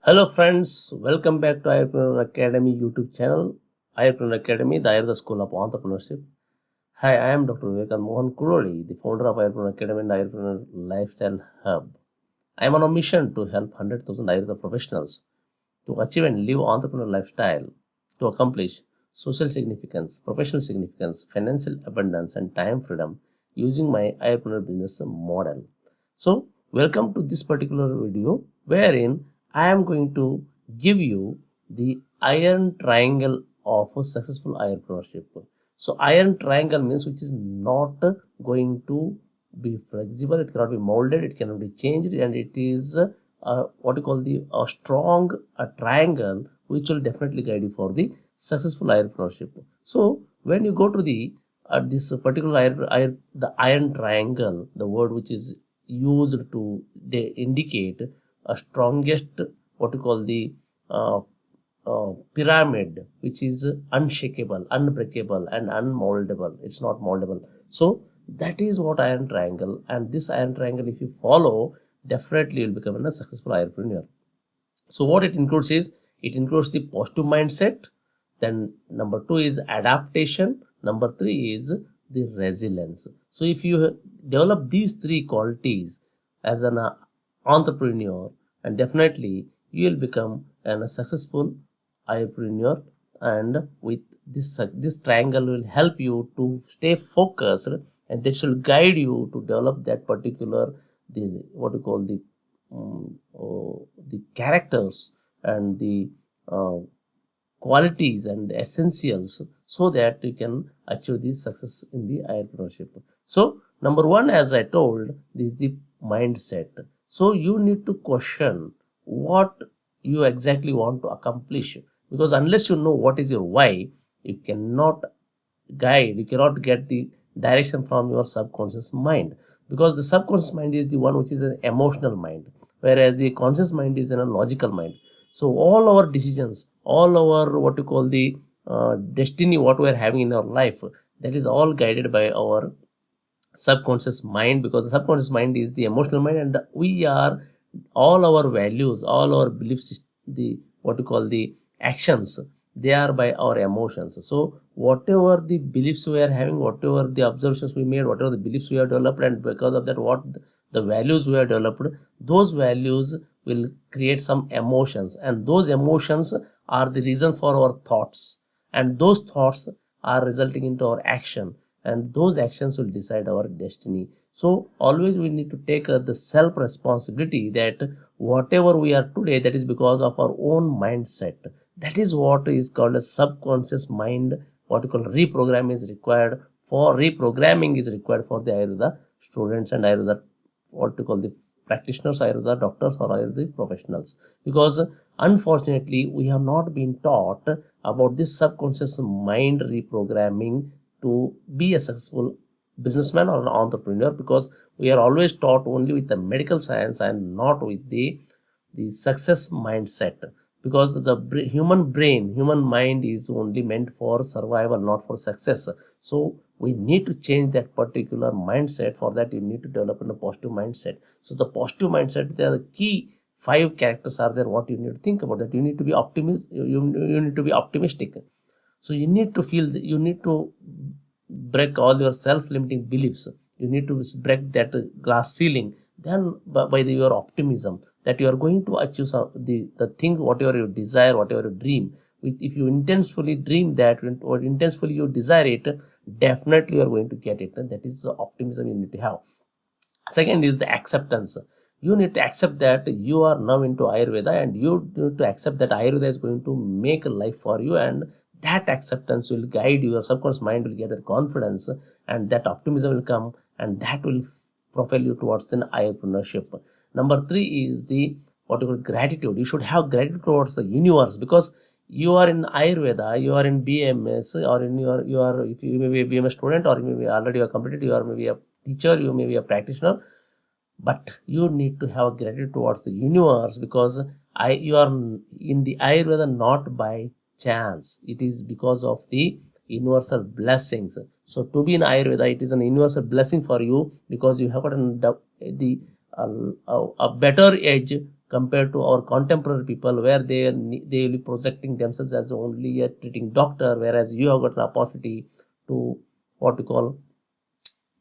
Hello friends, welcome back to Ayurpreneur Academy YouTube channel. Ayurpreneur Academy, the Ayurveda School of Entrepreneurship. Hi, I am Dr. Vivekanand Mohan Kuroli, the founder of Ayurpreneur Academy and Ayurpreneur Lifestyle Hub. I am on a mission to help 100,000 Ayurveda professionals to achieve and live entrepreneurial lifestyle, to accomplish social significance, professional significance, financial abundance, and time freedom using my Ayurpreneur business model. So, welcome to this particular video wherein I am going to give you the iron triangle of a successful entrepreneurship. So, iron triangle means which is not going to be flexible, it cannot be molded, it cannot be changed, and it is what you call a strong triangle which will definitely guide you for the successful entrepreneurship. So, when you go to the this particular the iron triangle, the word which is used to indicate a strongest what you call the pyramid which is unshakable, unbreakable, and unmoldable. It's not moldable. So that is what iron triangle, and this iron triangle if you follow, definitely you'll become a successful entrepreneur. So what it includes is, it includes the positive mindset, then number 2 is adaptation, number 3 is the resilience. So if you develop these 3 qualities as an entrepreneur, and definitely you will become a successful entrepreneur, and with this triangle will help you to stay focused, and this will guide you to develop that particular what you call the characters and the qualities and essentials, so that you can achieve this success in the entrepreneurship. So number 1, as I told, this is the mindset. So you need to question what you exactly want to accomplish, because unless you know what is your why, you cannot you cannot get the direction from your subconscious mind, because the subconscious mind is the one which is an emotional mind, whereas the conscious mind is a logical mind. So all our decisions, all our what you call the destiny, what we are having in our life, that is all guided by our subconscious mind, because the subconscious mind is the emotional mind, and we are all our values, all our beliefs, the what you call the actions, they are by our emotions. So whatever the beliefs we are having, whatever the observations we made, whatever the beliefs we have developed, and because of that what the values we have developed, those values will create some emotions, and those emotions are the reason for our thoughts, and those thoughts are resulting into our action, and those actions will decide our destiny. So always we need to take the self responsibility that whatever we are today, that is because of our own mindset. That is what is called a subconscious mind. What you call reprogramming is required for the Ayurveda students and Ayurveda what you call the practitioners, Ayurveda doctors, or Ayurveda professionals, because unfortunately we have not been taught about this subconscious mind reprogramming to be a successful businessman or an entrepreneur, because we are always taught only with the medical science and not with the success mindset, because the human mind is only meant for survival, not for success. So we need to change that particular mindset. For that you need to develop a positive mindset. So the positive mindset, there are the key 5 characters are there, what you need to think about, that you need to be you need to be optimistic. So you need to you need to break all your self-limiting beliefs. You need to break that glass ceiling. Then by your optimism, that you are going to achieve the thing, whatever you desire, whatever you dream. If you intensely dream that, or intensely you desire it, definitely you are going to get it. And that is the optimism you need to have. Second is the acceptance. You need to accept that you are now into Ayurveda, and you need to accept that Ayurveda is going to make a life for you, and that acceptance will guide you. Your subconscious mind will get that confidence, and that optimism will come, and that will propel you towards the Ayurpreneurship. Number 3 is the what you call gratitude. You should have gratitude towards the universe, because you are in Ayurveda, you are in BMS, or in if you may be a BMS student, or you may be already you are completed, you are maybe a teacher, you may be a practitioner, but you need to have gratitude towards the universe, because you are in the Ayurveda not by chance. It is because of the universal blessings. So to be in Ayurveda, it is an universal blessing for you, because you have gotten a better edge compared to our contemporary people, where they will be projecting themselves as only a treating doctor, whereas you have got an opportunity to what we call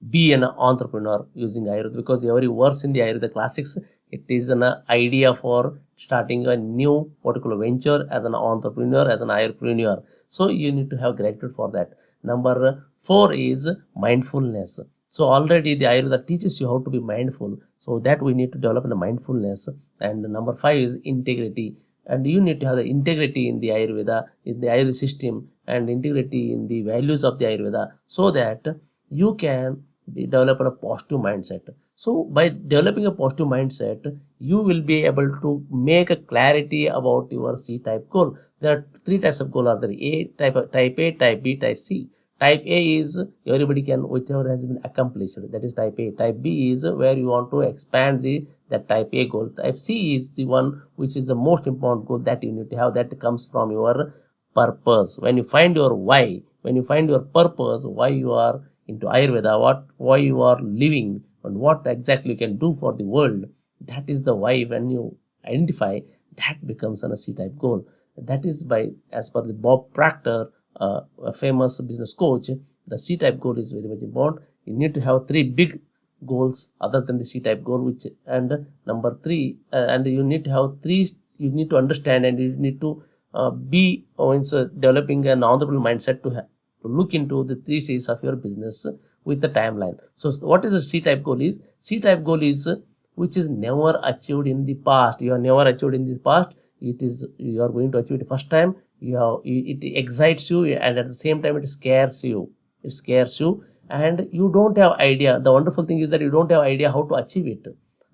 be an entrepreneur using Ayurveda, because every verse in the Ayurveda classics, it is an idea for starting a new particular venture as an entrepreneur, as an Ayurpreneur. So you need to have gratitude for that. Number 4 is mindfulness. So already the Ayurveda teaches you how to be mindful. So that we need to develop the mindfulness. And number 5 is integrity. And you need to have the integrity in the Ayurveda, in the Ayurveda system, and integrity in the values of the Ayurveda, so that you can develop a positive mindset. So by developing a positive mindset, you will be able to make a clarity about your C type goal. There are 3 types of goal are there: type A, type B, type C. Type A is everybody can, whichever has been accomplished, that is type A. Type B is where you want to expand that type A goal. Type C is the one which is the most important goal that you need to have, that comes from your purpose. When you find your why, when you find your purpose, why you are into Ayurveda, why you are living, and what exactly you can do for the world, that is the why. When you identify, that becomes a C-type goal. That is by, as per the Bob Proctor, a famous business coach, the C-type goal is very much important. You need to have 3 big goals other than the C-type goal, which, and number 3, and you need to have 3, you need to understand, and you need to be developing an entrepreneurial mindset to look into the 3 stages of your business with the timeline. So what is a C-type goal is? C-type goal is which is never achieved in the past. You have never achieved in the past. It is, you are going to achieve it first time. It excites you, and at the same time it scares you. It scares you, and you don't have idea. The wonderful thing is that you don't have idea how to achieve it,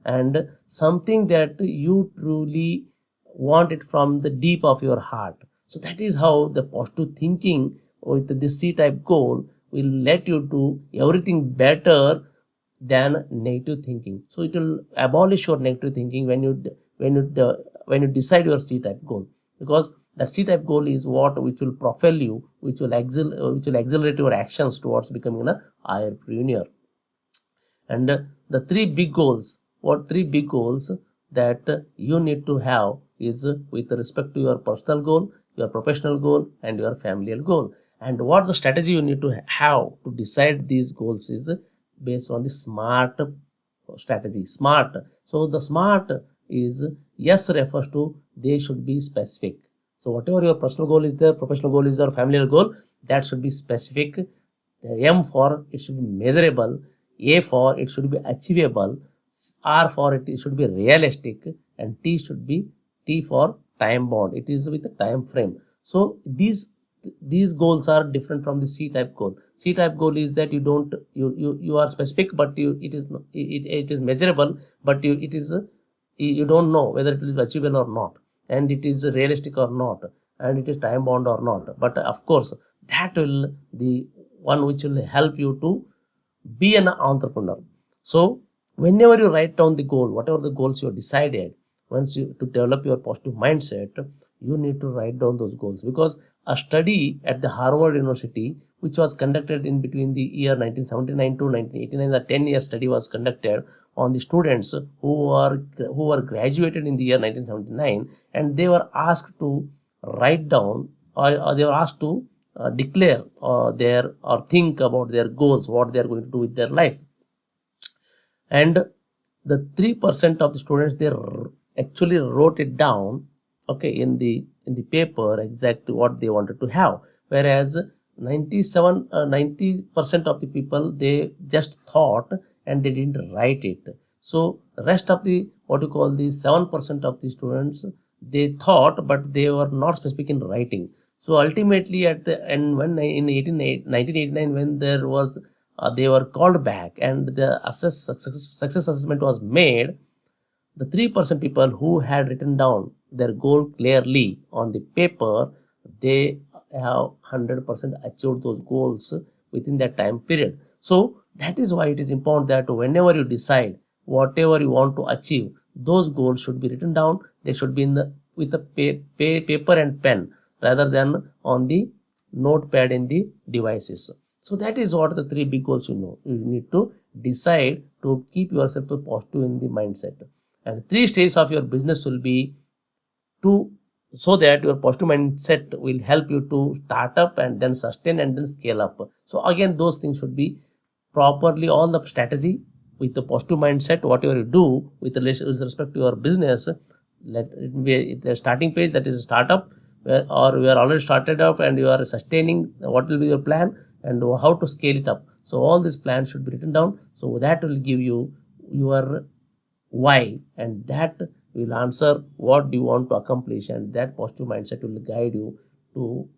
and something that you truly want it from the deep of your heart. So that is how the positive thinking with this C-type goal will let you do everything better than negative thinking. So it will abolish your negative thinking when you decide your C-type goal, because that C-type goal is which will propel you, which will accelerate your actions towards becoming an Ayurpreneur. And the 3 big goals, that you need to have is with respect to your personal goal, your professional goal, and your familial goal. And what the strategy you need to have to decide these goals is based on the SMART strategy. SMART. So the SMART is, S refers to they should be specific. So whatever your personal goal is there, professional goal is there, familial goal, that should be specific. The M for it should be measurable. A for it should be achievable. R for it should be realistic, and T should be T for time bound. It is with a time frame. So these goals are different from the C-type goal. C-type goal is that you are specific, but it is measurable, but you don't know whether it is achievable or not, and it is realistic or not, and it is time bound or not. But of course, that will the one which will help you to be an entrepreneur. So whenever you write down the goal, whatever the goals you have decided, once you to develop your positive mindset, you need to write down those goals, because a study at the Harvard University, which was conducted in between the year 1979 to 1989, the 10-year study was conducted on the students who were graduated in the year 1979, and they were asked to write down, or they were asked to declare or think about their goals, what they are going to do with their life. And the 3% of the students, they actually wrote it down, okay, in the paper exactly what they wanted to have, whereas 90% of the people, they just thought and they didn't write it. So rest of the what you call the 7% of the students, they thought but they were not specific in writing. So ultimately at the end, when in 1989, when there was they were called back and the success assessment was made, the 3% people who had written down their goal clearly on the paper, they have 100% achieved those goals within that time period. So that is why it is important that whenever you decide whatever you want to achieve, those goals should be written down. They should be with a paper and pen rather than on the notepad in the devices. So that is what the 3 big goals you need to decide to keep yourself positive in the mindset. And 3 stages of your business will be to, so that your positive mindset will help you to start up and then sustain and then scale up. So again, those things should be properly, all the strategy with the positive mindset, whatever you do with respect to your business, let it be the starting page, that is startup, or you are already started up and you are sustaining, what will be your plan and how to scale it up. So all these plans should be written down, so that will give you your why, and that will answer what do you want to accomplish, and that positive mindset will guide you to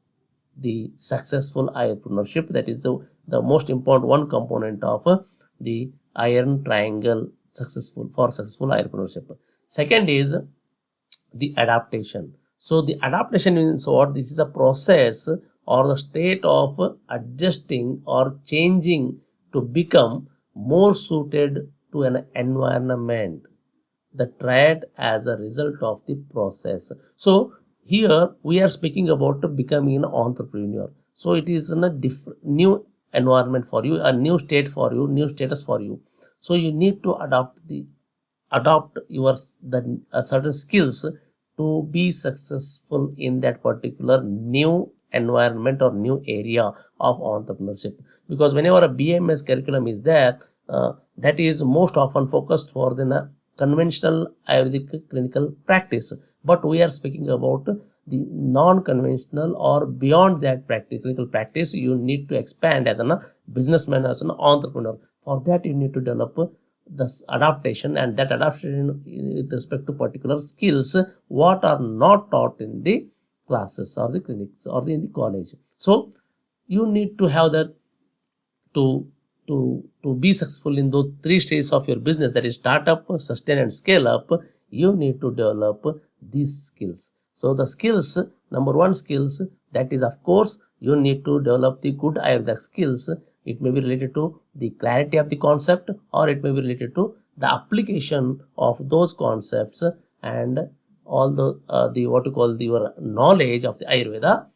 the successful entrepreneurship. That is the most important one component of the iron triangle successful entrepreneurship. Second is the adaptation. So the adaptation means what? This is a process or the state of adjusting or changing to become more suited to an environment, the triad as a result of the process. So here we are speaking about becoming an entrepreneur. So it is in a new environment for you, a new state for you, new status for you. So you need to adopt your certain skills to be successful in that particular new environment or new area of entrepreneurship. Because whenever a BMS curriculum is there, that is most often focused for the conventional Ayurvedic clinical practice, but we are speaking about the non-conventional or beyond that clinical practice. You need to expand as a businessman, as an entrepreneur. For that you need to develop this adaptation, and that adaptation with respect to particular skills what are not taught in the classes or the clinics or in the college. So you need to have that to be successful in those 3 stages of your business, that is startup, sustain and scale up. You need to develop these skills. So the skills, number 1 skills, that is of course you need to develop the good Ayurvedic skills. It may be related to the clarity of the concept, or it may be related to the application of those concepts and all the what you call your knowledge of the Ayurveda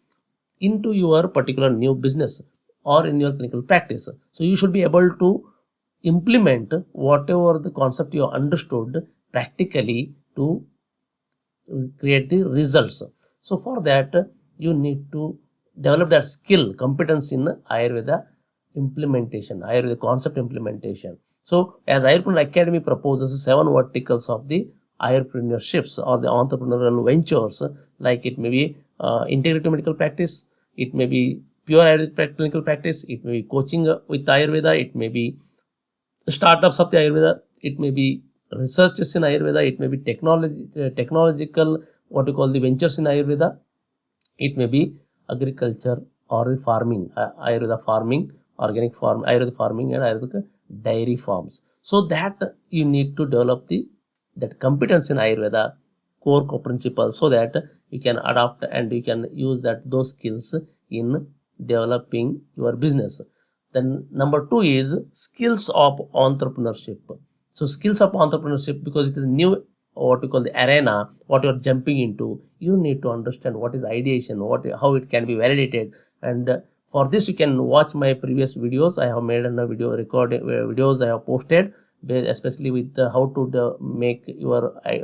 into your particular new business or in your clinical practice. So you should be able to implement whatever the concept you understood practically to create the results. So for that you need to develop that skill, competence in Ayurveda implementation, Ayurveda concept implementation. So as Ayurpreneur Academy proposes 7 verticals of the Ayurpreneurships or the entrepreneurial ventures, like it may be integrative medical practice, it may be pure Ayurvedic clinical practice, it may be coaching with Ayurveda, it may be startups of the Ayurveda, it may be researches in Ayurveda, it may be technological what you call the ventures in Ayurveda, it may be agriculture or farming, Ayurveda farming, organic farm, Ayurveda farming and Ayurvedic dairy farms. So that you need to develop that competence in Ayurveda core principles, so that you can adapt and you can use those skills in developing your business. Then number 2 is skills of entrepreneurship. So skills of entrepreneurship, because it is new what we call the arena, what you are jumping into, you need to understand what is ideation, how it can be validated. And for this you can watch my previous videos. I have made a video recording videos I have posted, especially with how to make your a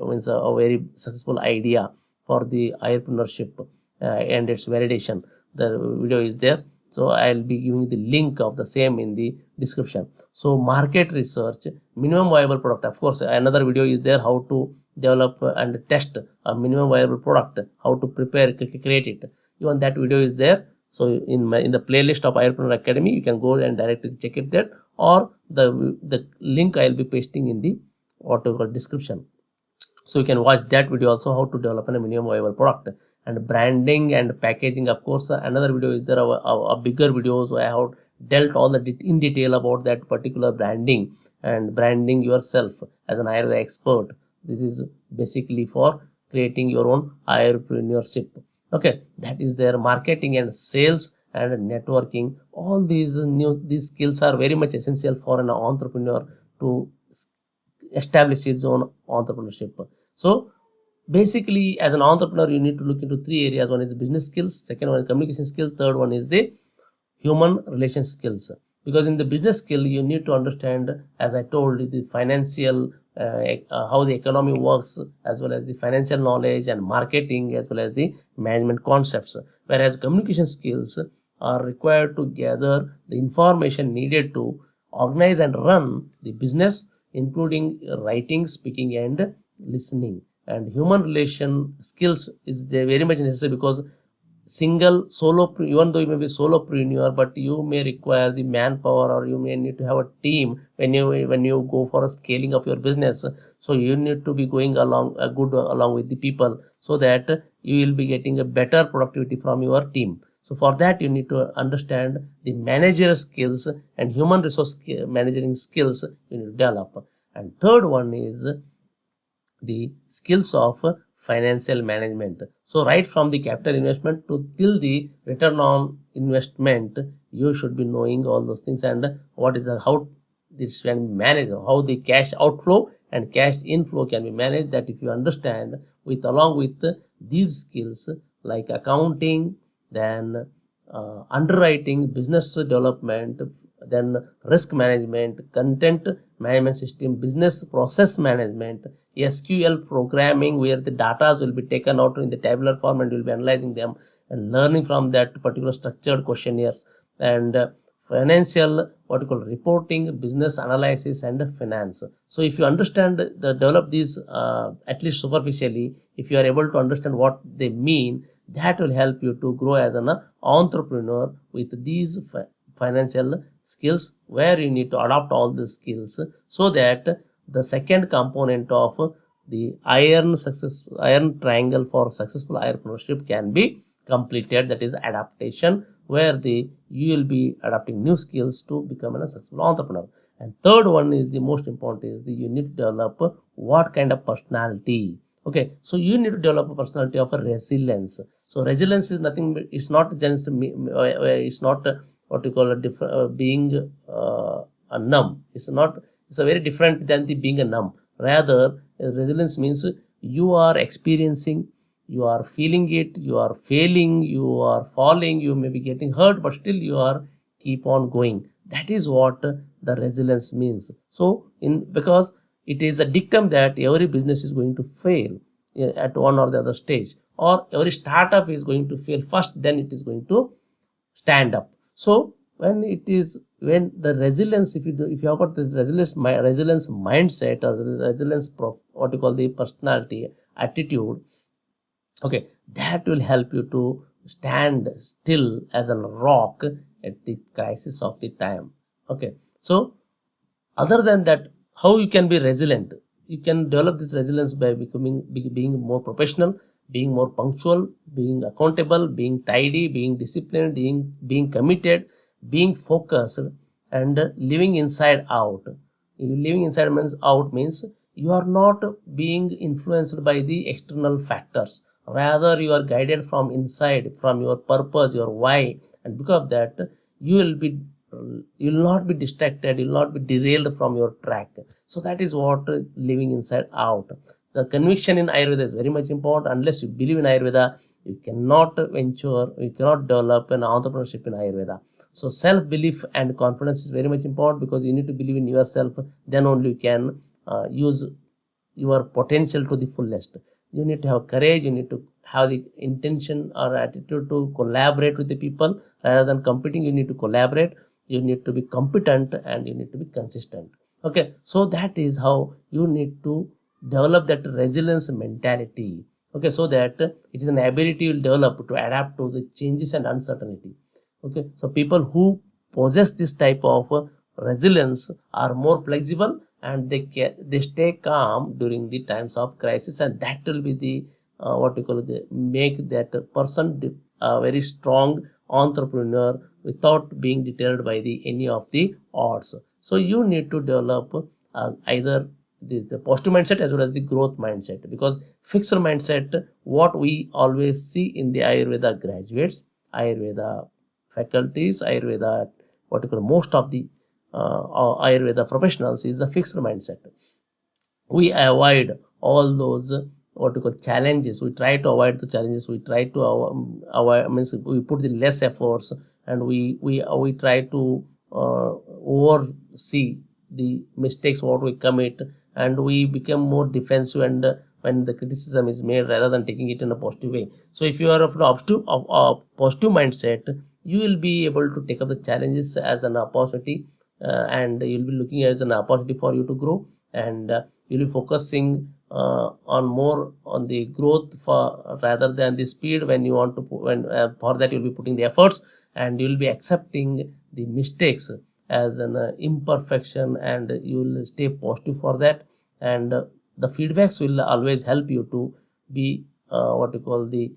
very successful idea for the Ayurpreneurship and its validation. The video is there, so I'll be giving the link of the same in the description. So market research, minimum viable product, of course another video is there, how to develop and test a minimum viable product, how to prepare, create it. Even that video is there. So in the playlist of Ayurpreneur Academy, you can go and directly check it there, or the link I'll be pasting in the whatever description. So you can watch that video also, how to develop a minimum viable product. And branding and packaging, of course another video is there, a bigger video. So I have dealt all in detail about that particular branding and branding yourself as an Ayurveda expert. This is basically for creating your own Ayurpreneurship. Okay, that is their marketing and sales and networking. All these skills are very much essential for an entrepreneur to establish his own entrepreneurship. So basically, as an entrepreneur, you need to look into 3 areas. One is business skills, second one is communication skills, third one is the human relation skills. Because in the business skill, you need to understand, as I told you, the financial how the economy works, as well as the financial knowledge and marketing, as well as the management concepts. Whereas communication skills are required to gather the information needed to organize and run the business, including writing, speaking, and listening. And human relation skills is very much necessary, because single solo, even though you may be solopreneur, but you may require the manpower, or you may need to have a team when you go for a scaling of your business. So you need to be going along along with the people, so that you will be getting a better productivity from your team. So for that, you need to understand the managerial skills and human resource managing skills you need to develop. And third one is the skills of financial management. So right from the capital investment to till the return on investment, you should be knowing all those things, and what is how this can be managed, how the cash outflow and cash inflow can be managed. That if you understand with along with these skills like accounting, then underwriting, business development, then risk management, content management system, business process management, SQL programming, where the data will be taken out in the tabular form and will be analyzing them and learning from that particular structured questionnaires, and financial reporting, business analysis, and finance. So if you understand develop these at least superficially, if you are able to understand what they mean, that will help you to grow as an entrepreneur with these financial skills, where you need to adopt all the skills, so that the second component of the iron triangle for successful entrepreneurship can be completed, that is adaptation, where you will be adapting new skills to become a successful entrepreneur. And third one is the most important, is you need to develop what kind of personality. Okay, so you need to develop a personality of a resilience. So resilience is nothing, it's not just it's not what you call being a numb. It's a very different than the being a numb. Rather, resilience means you are experiencing, you are feeling it, you are failing, you are falling, you may be getting hurt, but still you are keep on going. That is what the resilience means. So because it is a dictum that every business is going to fail at one or the other stage, or every startup is going to fail first, then it is going to stand up. So when the resilience, if you have got the resilience mindset, or resilience the personality, attitude, okay, that will help you to stand still as a rock at the crisis of the time. Okay, so other than that, how you can be resilient? You can develop this resilience by being more professional, being more punctual, being accountable, being tidy, being disciplined, being committed, being focused, and living inside out. Living inside out means you are not being influenced by the external factors. Rather, you are guided from inside, from your purpose, your why, and because of that, you will not be distracted, you will not be derailed from your track. So that is what living inside out. The conviction in Ayurveda is very much important. Unless you believe in Ayurveda, you cannot develop an entrepreneurship in Ayurveda. So self-belief and confidence is very much important, because you need to believe in yourself. Then only you can use your potential to the fullest. You need to have courage, you need to have the intention or attitude to collaborate with the people. Rather than competing, you need to collaborate. You need to be competent, and you need to be consistent. Okay, so that is how you need to develop that resilience mentality. Okay, so that it is an ability you will develop to adapt to the changes and uncertainty. Okay, so people who possess this type of resilience are more flexible, and they stay calm during the times of crisis, and that will be the make that person a very strong entrepreneur without being deterred by any of the odds. So you need to develop either the positive mindset as well as the growth mindset, because fixed mindset, what we always see in the Ayurveda graduates, Ayurveda faculties, Ayurveda most of the Ayurveda professionals, is a fixed mindset. We avoid all those challenges. We try to avoid the challenges. We try to avoid, means we put the less efforts, and we try to oversee the mistakes what we commit, and we become more defensive, and when the criticism is made, rather than taking it in a positive way. So if you are of a positive mindset, you will be able to take up the challenges as an opportunity, and you'll be looking as an opportunity for you to grow, and you'll be focusing on more on the growth for rather than the speed. When you want to for that you'll be putting the efforts, and you'll be accepting the mistakes as an imperfection, and you will stay positive for that. And the feedbacks will always help you to be what you call the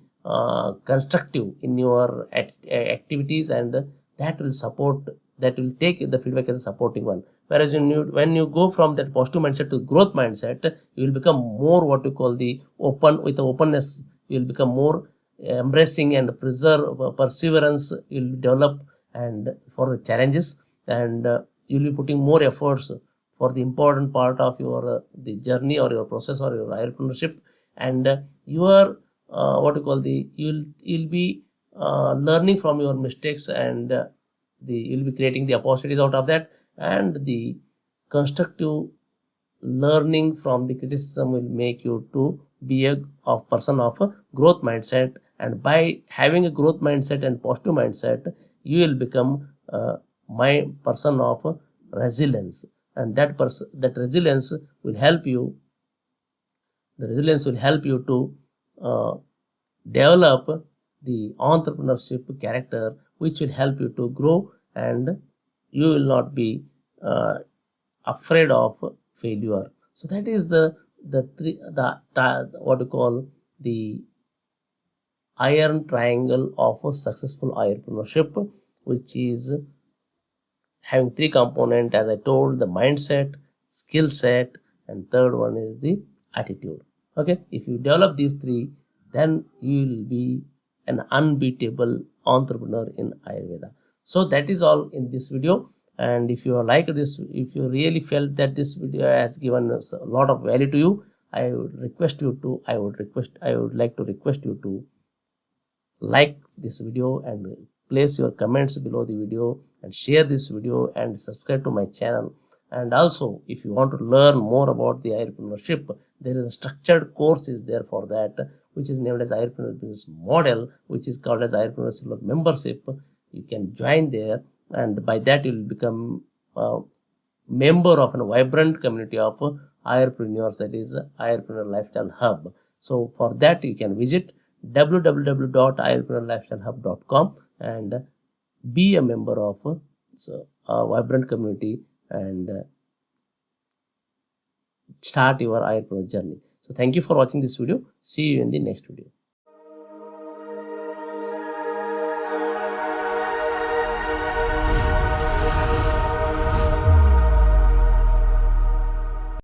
constructive in your activities, and that will support, that will take the feedback as a supporting one. Whereas when you go from that positive mindset to growth mindset, you will become more what you call the open, with the openness you will become more embracing and perseverance you will develop, and for the challenges, and you will be putting more efforts for the important part of your the journey or your process or your entrepreneurship. And your what you call the you'll be learning from your mistakes, and you'll be creating the opportunities out of that, and the constructive learning from the criticism will make you to be a person of a growth mindset. And by having a growth mindset and positive mindset, you will become my person of resilience, and that resilience will help you, the resilience will help you to develop the entrepreneurship character, which will help you to grow, and you will not be afraid of failure. So that is the what you call the iron triangle of a successful entrepreneurship, which is having three components, as I told: the mindset, skill set, and third one is the attitude. Okay, if you develop these three, then you will be an unbeatable entrepreneur in Ayurveda. So that is all in this video. And if you like this, if you really felt that this video has given us a lot of value to you, I would like to request you to like this video and place your comments below the video, and share this video, and subscribe to my channel. And also, if you want to learn more about the Ayurpreneurship, there is a structured course is there for that, which is named as Ayurpreneur Business Model, which is called as Ayurpreneur Silver Membership. You can join there, and by that you will become a member of a vibrant community of Ayurpreneurs, that is Ayurpreneur Lifestyle Hub. So for that you can visit www.ayurpreneurlifestylehub.com and be a member of a vibrant community, and start your Ayurpreneur journey. So thank you for watching this video. See you in the next video.